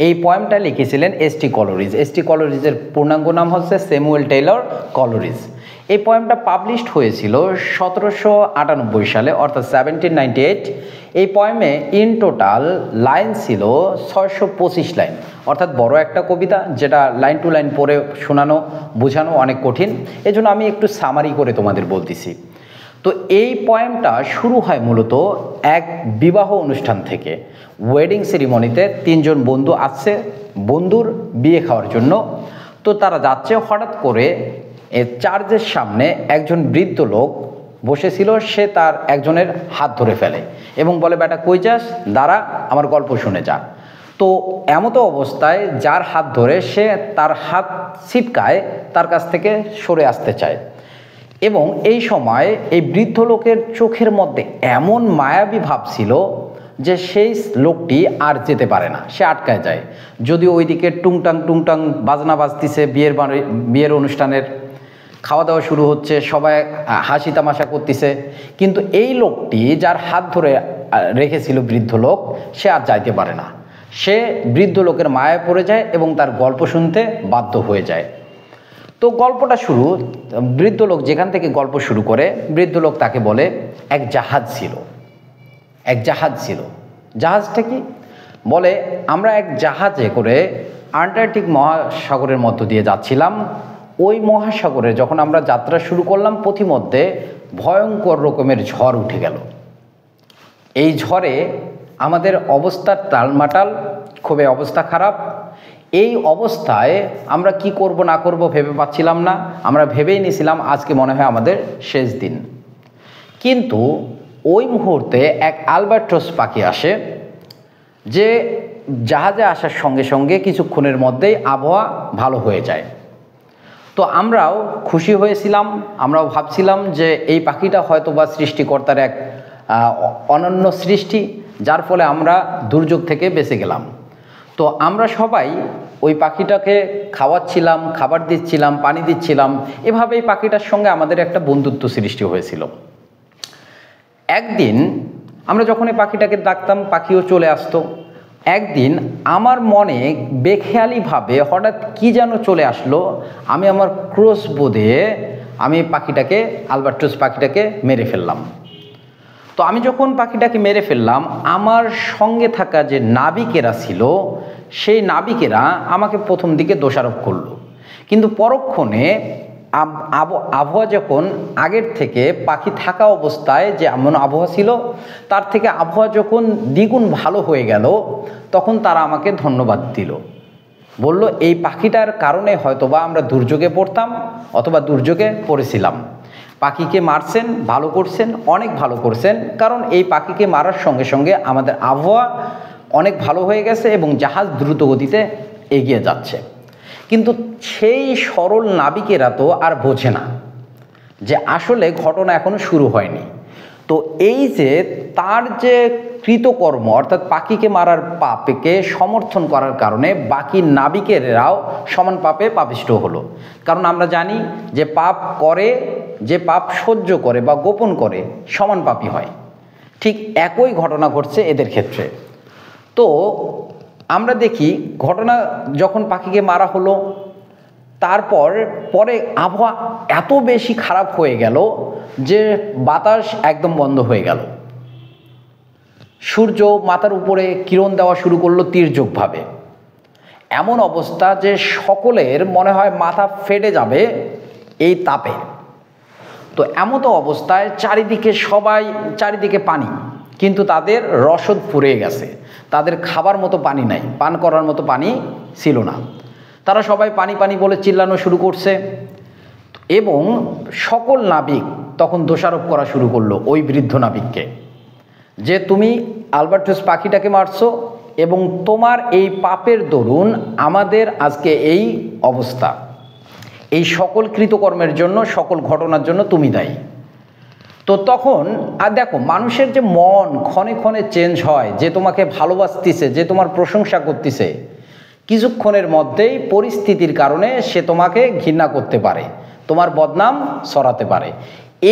এই পোয়েমটা লিখেছিলেন S T. কলোরিজ। S T. কলোরিজের পূর্ণাঙ্গ নাম হচ্ছে স্যামুয়েল টেইলর কলোরিজ। এই পোয়েমটা পাবলিশড হয়েছিল 1798 সালে, অর্থাৎ 1798। এই পোয়েমে ইন টোটাল লাইন ছিল 625 লাইন, অর্থাৎ বড় একটা কবিতা, যেটা লাইন টু লাইন পড়ে শোনানো বোঝানো অনেক কঠিন। এজন্য আমি একটু সামারি করে তোমাদের বলতেছি। তো এই পোয়েমটা শুরু হয় মূলত এক বিবাহ অনুষ্ঠান থেকে। ওয়েডিং সেরিমনিতে 3 জন বন্ধু আসছে বন্ধুর বিয়ে খাওয়ার জন্য। তো তারা যাচ্ছে, হঠাৎ করে চার্চের সামনে একজন বৃদ্ধ লোক বসেছিল, সে তার একজনের হাত ধরে ফেলে এবং বলে, বেটা কই যাস, দাঁড়া আমার গল্প শুনে যা। তো এমতো অবস্থায় যার হাত ধরে সে তার হাত ছিটকায়, তার কাছ থেকে সরে আসতে চায়। এবং এই সময় এই বৃদ্ধ লোকের চোখের মধ্যে এমন মায়াবী ভাব ছিল যে সেই লোকটি আর যেতে পারে না, সে আটকায় যায়। যদিও ওইদিকে টুংটাং টুংটাং বাজনা বাজতিছে, বিয়ের অনুষ্ঠানের খাওয়া দাওয়া শুরু হচ্ছে, সবাই হাসি তামাশা করতেছে, কিন্তু এই লোকটি যার হাত ধরে রেখেছিল বৃদ্ধ লোক, সে আর যাইতে পারে না। সে বৃদ্ধ লোকের মায়ায় পড়ে যায় এবং তার গল্প শুনতে বাধ্য হয়ে যায়। তো গল্পটা শুরু, বৃদ্ধ লোক যেখান থেকে গল্প শুরু করে, বৃদ্ধ লোক তাকে বলে এক জাহাজ ছিল। জাহাজটা কি? বলে, আমরা এক জাহাজে করে আন্টার্কটিক মহাসাগরের মধ্য দিয়ে যাচ্ছিলাম। ওই মহাসাগরে যখন আমরা যাত্রা শুরু করলাম, পথিমধ্যে ভয়ঙ্কর রকমের ঝড় উঠে গেল। এই ঝড়ে আমাদের অবস্থার টালমাটাল, খুবই অবস্থা খারাপ। এই অবস্থায় আমরা কি করব না করব ভেবে পাচ্ছিলাম না। আমরা ভেবেই নিয়েছিলাম আজকে মনে হয় আমাদের শেষ দিন। কিন্তু ওই মুহূর্তে এক আলবাট্রস পাখি আসে, যে জাহাজে আসার সঙ্গে সঙ্গে কিছুক্ষণের মধ্যেই আবহাওয়া ভালো হয়ে যায়। তো আমরাও খুশি হয়েছিলাম, আমরাও ভাবছিলাম যে এই পাখিটা হয়তো বা সৃষ্টিকর্তার এক অনন্য সৃষ্টি, যার ফলে আমরা দুর্যোগ থেকে বেঁচে গেলাম। তো আমরা সবাই ওই পাখিটাকে খাওয়াচ্ছিলাম, খাবার দিচ্ছিলাম, পানি দিচ্ছিলাম। এভাবেই পাখিটার সঙ্গে আমাদের একটা বন্ধুত্ব সৃষ্টি হয়েছিল। একদিন আমরা যখন এই পাখিটাকে ডাকতাম, পাখিও চলে আসতো। একদিন আমার মনে বেখেয়ালিভাবে হঠাৎ কি যেন চলে আসলো, আমি আমার ক্রসবো দিয়ে আমি আলবাট্রস পাখিটাকে মেরে ফেললাম। তো আমি যখন পাখিটাকে মেরে ফেললাম, আমার সঙ্গে থাকা যে নাবিকেরা ছিল, সেই নাবিকেরা আমাকে প্রথম দিকে দোষারোপ করলো। কিন্তু পরক্ষণে আবহাওয়া যখন আগের থেকে পাখি থাকা অবস্থায় যে এমন আবহাওয়া ছিল, তার থেকে আবহাওয়া যখন দ্বিগুণ ভালো হয়ে গেল, তখন তারা আমাকে ধন্যবাদ দিল। বলল, এই পাখিটার কারণে হয়তোবা আমরা দুর্যোগে পড়তাম অথবা দুর্যোগে পড়েছিলাম। পাখিকে মারছেন, ভালো করছেন, অনেক ভালো করছেন, কারণ এই পাখিকে মারার সঙ্গে সঙ্গে আমাদের আবহাওয়া অনেক ভালো হয়ে গেছে এবং জাহাজ দ্রুত গতিতে এগিয়ে যাচ্ছে। কিন্তু সেই সরল নাবিকেরা তো আর বোঝে না যে আসলে ঘটনা এখনো শুরু হয়নি। তো এই যে তার যে কৃতকর্ম, অর্থাৎ পাখিকে মারার পাপকে সমর্থন করার কারণে বাকি নাবিকেরাও সমান পাপে পাপিষ্ট হলো। কারণ আমরা জানি যে পাপ করে, যে পাপ সহ্য করে বা গোপন করে, সমান পাপী হয়। ঠিক একই ঘটনা ঘটছে এদের ক্ষেত্রে। তো আমরা দেখি ঘটনা যখন পাখিকে মারা হলো, পরে আবহাওয়া এত বেশি খারাপ হয়ে গেল যে বাতাস একদম বন্ধ হয়ে গেল। সূর্য মাথার উপরে কিরণ দেওয়া শুরু করলো তীর্যকভাবে। এমন অবস্থা যে সকলের মনে হয় মাথা ফেটে যাবে এই তাপে। তো এমতো অবস্থায় চারিদিকে পানি, কিন্তু তাদের রসদ ফুরিয়ে গেছে, তাদের খাবার মতো পানি নাই, পান করার মতো পানি ছিল না। তারা সবাই পানি পানি বলে চিল্লানো শুরু করছে এবং সকল নাবিক তখন দোষারোপ করা শুরু করলো ওই বৃদ্ধ নাবিককে, যে তুমি আলবাট্রস পাখিটাকে মারছো এবং তোমার এই পাপের দরুন আমাদের আজকে এই অবস্থা, এই সকল কৃতকর্মের জন্য, সকল ঘটনার জন্য তুমি দায়ী। তো তখন আর দেখো, মানুষের যে মন ক্ষণে ক্ষণে চেঞ্জ হয়, যে তোমাকে ভালোবাসতেছে, যে তোমার প্রশংসা করতেছে, কিছুক্ষণের মধ্যেই পরিস্থিতির কারণে সে তোমাকে ঘৃণা করতে পারে, তোমার বদনাম ছড়াতে পারে।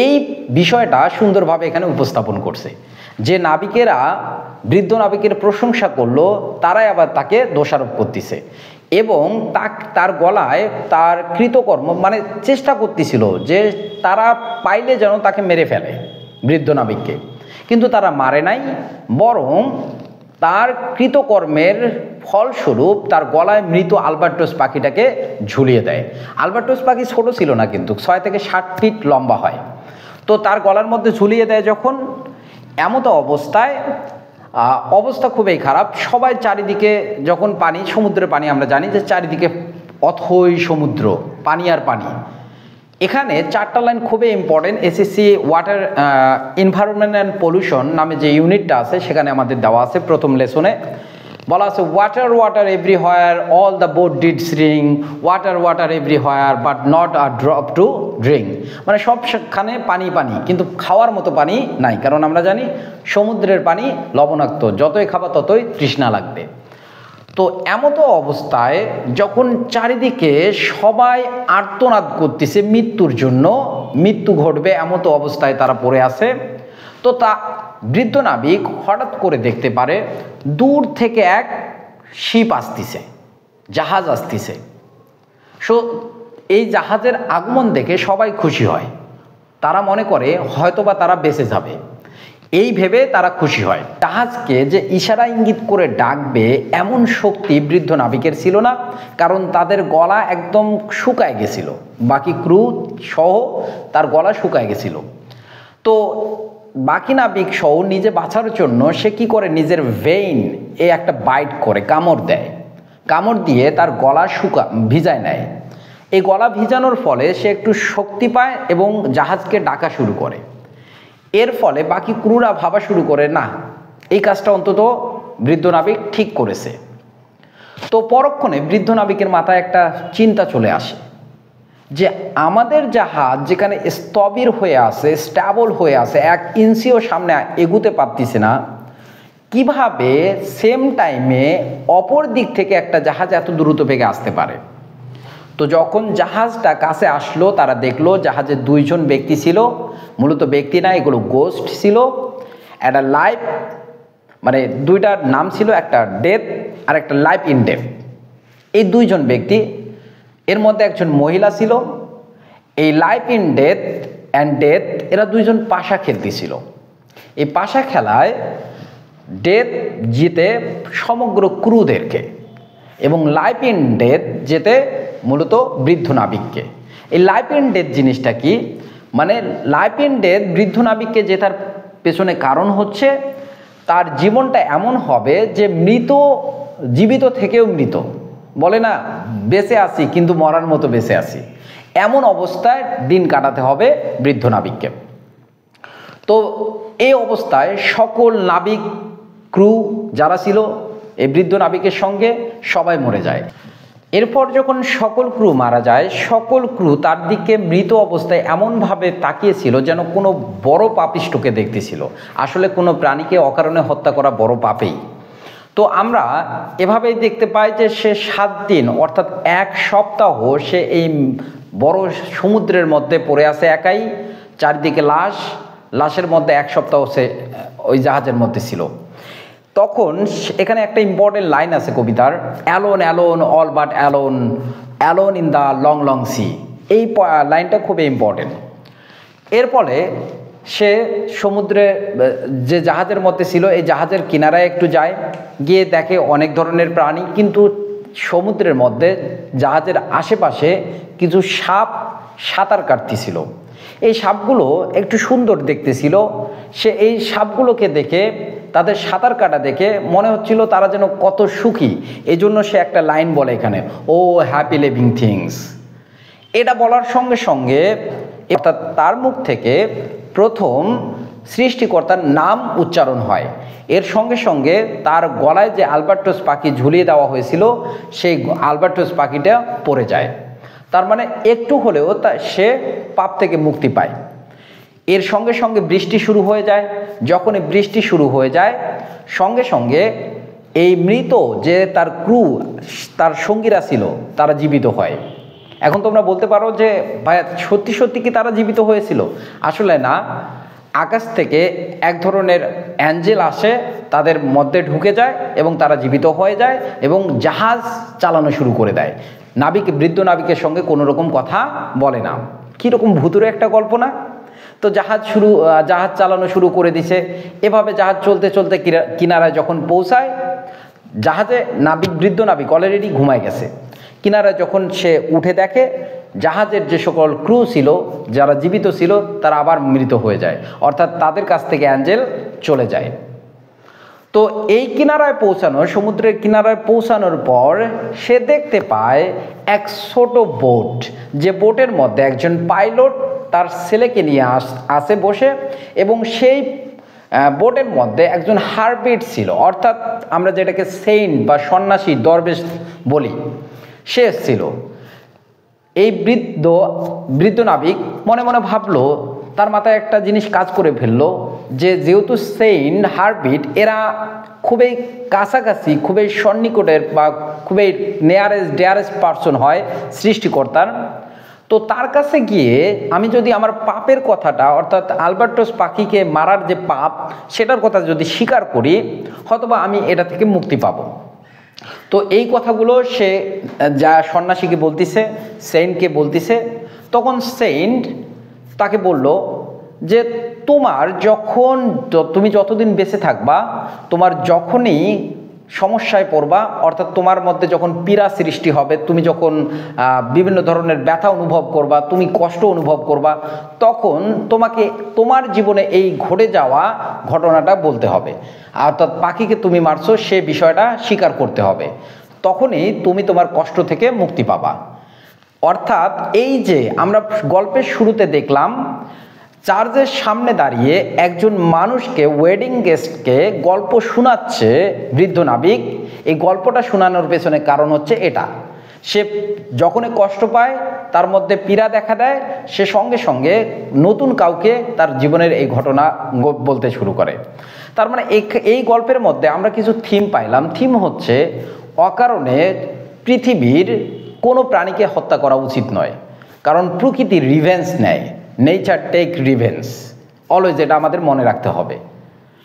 এই বিষয়টা সুন্দরভাবে এখানে উপস্থাপন করছে। যে নাবিকেরা বৃদ্ধ নাবিকের প্রশংসা করলো তারাই আবার তাকে দোষারোপ করতেছে এবং তার গলায় তার কৃতকর্ম মানে চেষ্টা করতেছিল যে তারা পাইলে যেন তাকে মেরে ফেলে বৃদ্ধ নাবিককে, কিন্তু তারা মারে নাই, বরং তার কৃতকর্মের ফলস্বরূপ তার গলায় মৃত আলবার্টোস পাখিটাকে ঝুলিয়ে দেয়। আলবার্টোস পাখি ছোট ছিল না, কিন্তু 6 থেকে 7 ফিট লম্বা হয়। তো তার গলার মধ্যে ঝুলিয়ে দেয় যখন, এমতো অবস্থায় অবস্থা খুবই খারাপ। সবাই চারিদিকে যখন পানি, সমুদ্রের পানি, আমরা জানি যে চারিদিকে অথই সমুদ্র, পানি আর পানি। এখানে 4টা লাইন খুবই important. SSC water environment and pollution নামে যে ইউনিটটা আছে সেখানে আমাদের দেওয়া আছে। প্রথম লেসনে বলা আছে water water everywhere all the boat did Singh, water water everywhere but not a drop to drink. মানে সবখানে পানি পানি, কিন্তু খাওয়ার মতো পানি নাই, কারণ আমরা জানি সমুদ্রের পানি লবণাক্ত, যতই খাবা ততই তৃষ্ণা লাগবে। তো এমতো অবস্থায় যখন চারিদিকে সবাই আর্তনাদ করতেছে মৃত্যুর জন্য, মৃত্যু ঘটবে এমতো অবস্থায় তারা পড়ে আছে, তো তা বৃদ্ধ নাবিক হঠাৎ করে দেখতে পারে দূর থেকে এক শিপ আসতেছে, জাহাজ আসতেছে। সো এই জাহাজের আগমন দেখে সবাই খুশি হয়, তারা মনে করে হয়তোবা তারা বেঁচে যাবে, এই ভেবে তারা খুশি হয়। জাহাজকে যে ইশারা ইঙ্গিত করে ডাকবে এমন শক্তি বৃদ্ধ নাবিকের ছিল না, কারণ তাদের গলা একদম শুকায় গেছিল, বাকি ক্রু সহ তার গলা শুকায় গেছিল। তো বাকি নাবিক সহ নিজে বাঁচার জন্য সে কি করে, নিজের ভেইন একটা বাইট করে, কামড় দেয়, কামড় দিয়ে তার গলা ভিজায় নেয়। এই গলা ভিজানোর ফলে সে একটু শক্তি পায় এবং জাহাজকে ডাকা শুরু করে। এর ফলে বাকি ক্রুরা ভাবা শুরু করে, না, এই কাজটা অন্তত বৃদ্ধ নাবিক ঠিক করেছে। তো পরক্ষণে বৃদ্ধ নাবিকের মাথায় একটা চিন্তা চলে আসে যে আমাদের জাহাজ যেখানে স্থবির হয়ে আছে, স্ট্যাবল হয়ে আছে, 1 ইঞ্চিও সামনে এগুতে পারতেছে না, কিভাবে সেম টাইমে অপর দিক থেকে একটা জাহাজ এত দ্রুত বেগে আসতে পারে। তো যখন জাহাজটা কাছে আসলো তারা দেখলো জাহাজে 2 জন ব্যক্তি ছিল, মূলত ব্যক্তি না, এগুলো গোস্ট ছিল। একটা লাইফ, মানে 2টার নাম ছিল, একটা ডেথ আর একটা লাইফ ইন ডেথ। এই 2 জন ব্যক্তি, এর মধ্যে একজন মহিলা ছিল। এই life in death and death এরা 2 জন পাশা খেলতেছিল। এই পাশা খেলায় ডেথ জিতে সমগ্র ক্রুদেরকে এবং লাইফ ইন ডেথ যেতে মূলত বৃদ্ধ নাবিককে। এই লাইফ ইন ডেথ জিনিসটা কি, মানে লাইফ ইন ডেথ বৃদ্ধ নাবিককে জেতার পেছনে কারণ হচ্ছে তার জীবনটা এমন হবে যে মৃত জীবিত থেকেও মৃত, বলে না বেঁচে আছি কিন্তু মরার মতো বেঁচে আছি, এমন অবস্থায় দিন কাটাতে হবে বৃদ্ধ নাবিককে। তো এই অবস্থায় সকল নাবিক ক্রু যারা ছিল এই বৃদ্ধ নাবিকের সঙ্গে সবাই মরে যায়। এরপর যখন সকল ক্রু মারা যায়, সকল ক্রু তার দিকে মৃত অবস্থায় এমনভাবে তাকিয়েছিল যেন কোনো বড় পাপিষ্ঠকে দেখতেছিল। আসলে কোনো প্রাণীকে অকারণে হত্যা করা বড় পাপেই। তো আমরা এভাবেই দেখতে পাই যে সে 7 দিন অর্থাৎ 1 সপ্তাহ সে এই বড় সমুদ্রের মধ্যে পড়ে আছে একাই, চারিদিকে লাশ, লাশের মধ্যে 1 সপ্তাহ সে ওই জাহাজের মধ্যে ছিল। তখন এখানে একটা ইম্পর্টেন্ট লাইন আছে কবিতার, alone alone all but alone, alone in the long long sea. এই লাইনটা খুবই ইম্পর্টেন্ট। এর ফলে সে সমুদ্রে যে জাহাজের মধ্যে ছিল এই জাহাজের কিনারায় একটু যায়, গিয়ে দেখে অনেক ধরনের প্রাণী, কিন্তু সমুদ্রের মধ্যে জাহাজের আশেপাশে কিছু সাপ সাঁতার কাটতেছিল। এই সাপগুলো একটু সুন্দর দেখতেছিল। সে এই সাপগুলোকে দেখে, তাদের সাঁতার কাটা দেখে মনে হচ্ছিল তারা যেন কত সুখী। এই জন্য সে একটা লাইন বলে এখানে, ও হ্যাপি লিভিং থিংস। এটা বলার সঙ্গে সঙ্গে অর্থাৎ তার মুখ থেকে প্রথম সৃষ্টিকর্তার নাম উচ্চারণ হয়। এর সঙ্গে সঙ্গে তার গলায় যে আলবার্টোস পাখি ঝুলিয়ে দেওয়া হয়েছিল সেই আলবার্টোস পাখিটা পড়ে যায়। তার মানে একটু হলেও সে পাপ থেকে মুক্তি পায়। এর সঙ্গে সঙ্গে বৃষ্টি শুরু হয়ে যায়। যখনই বৃষ্টি শুরু হয়ে যায় সঙ্গে সঙ্গে এই মৃত যে তার ক্রু, তার সঙ্গীরা ছিল, তারা জীবিত হয়। এখন তোমরা বলতে পারো যে ভাই সত্যি সত্যি কি তারা জীবিত হয়েছিল? আসলে না, আকাশ থেকে এক ধরনের অ্যাঞ্জেল আসে, তাদের মধ্যে ঢুকে যায় এবং তারা জীবিত হয়ে যায় এবং জাহাজ চালানো শুরু করে দেয়। বৃদ্ধ নাবিকের সঙ্গে কোনো রকম কথা বলে না। কীরকম ভুতুরে একটা গল্প না? তো জাহাজ চালানো শুরু করে দিছে। এভাবে জাহাজ চলতে চলতে কিনারায় যখন পৌঁছায়, জাহাজে বৃদ্ধ নাবিক অলরেডি ঘুমায় গেছে। কিনারায় যখন সে উঠে দেখে, জাহাজের যে সকল ক্রু ছিল, যারা জীবিত ছিল, তারা আবার মৃত হয়ে যায়, অর্থাৎ তাদের কাছ থেকে অ্যাঞ্জেল চলে যায়। তো এই সমুদ্রের কিনারায় পৌঁছানোর পর সে দেখতে পায় এক ছোট বোট, যে বোটের মধ্যে একজন পাইলট তার ছেলেকে নিয়ে আসে বসে, এবং সেই বোটের মধ্যে একজন হারবিট ছিল, অর্থাৎ আমরা যেটাকে সেইন্ট বা সন্ন্যাসী দরবেশ বলি, সে ছিল। এই বৃদ্ধ নাবিক মনে মনে ভাবলো, তার মাথায় একটা জিনিস কাজ করে ফেললো, যে যেহেতু সেইন্ট হারবিট এরা খুবই কাছাকাছি, খুবই সন্নিকটের বা খুবই ডিয়ারেস্ট পার্সন হয় সৃষ্টিকর্তার, তো তার কাছে গিয়ে আমি যদি আমার পাপের কথাটা, অর্থাৎ আলবার্টোস পাখিকে মারার যে পাপ, সেটার কথা যদি স্বীকার করি, হয়তোবা আমি এটা থেকে মুক্তি পাবো। তো এই কথাগুলো সে যা সন্ন্যাসীকে বলতেছে, সেইন্টকে বলতেছে। তখন সেইন্ট তাকে বলল যে তুমি যতদিন বেঁচে থাকবা, তোমার যখনই সমস্যায় পড়বা, অর্থাৎ তোমার মধ্যে যখন পীড়া সৃষ্টি হবে, তুমি যখন বিভিন্ন ধরনের ব্যথা অনুভব করবা, তুমি কষ্ট অনুভব করবা, তখন তোমাকে তোমার জীবনে এই ঘটে যাওয়া ঘটনাটা বলতে হবে, অর্থাৎ পাখিকে তুমি মারছো সে বিষয়টা স্বীকার করতে হবে, তখনই তুমি তোমার কষ্ট থেকে মুক্তি পাবা। অর্থাৎ এই যে আমরা গল্পের শুরুতে দেখলাম, চার্চের সামনে দাঁড়িয়ে একজন মানুষকে, ওয়েডিং গেস্টকে গল্প শোনাচ্ছে বৃদ্ধ নাবিক। এই গল্পটা শোনানোর পেছনে কারণ হচ্ছে এটা, সে যখনই কষ্ট পায়, তার মধ্যে পীড়া দেখা দেয়, সে সঙ্গে সঙ্গে নতুন কাউকে তার জীবনের এই ঘটনা বলতে শুরু করে। তার মানে এই গল্পের মধ্যে আমরা কিছু থিম পাইলাম। থিম হচ্ছে, অকারণে পৃথিবীর কোনো প্রাণীকে হত্যা করা উচিত নয়, কারণ প্রকৃতি রিভেঞ্জ নেয়, নেচার টেক রিভেঞ্জ, অলওয়েজ, এটা আমাদের মনে রাখতে হবে।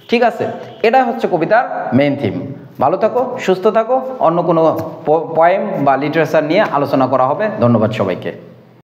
ঠিক আছে, এটা হচ্ছে কবিতার মেইন থিম। ভালো থাকো, সুস্থ থাকো। অন্য কোনো পোয়েম বা লিটারেচার নিয়ে আলোচনা করা হবে। ধন্যবাদ সবাইকে।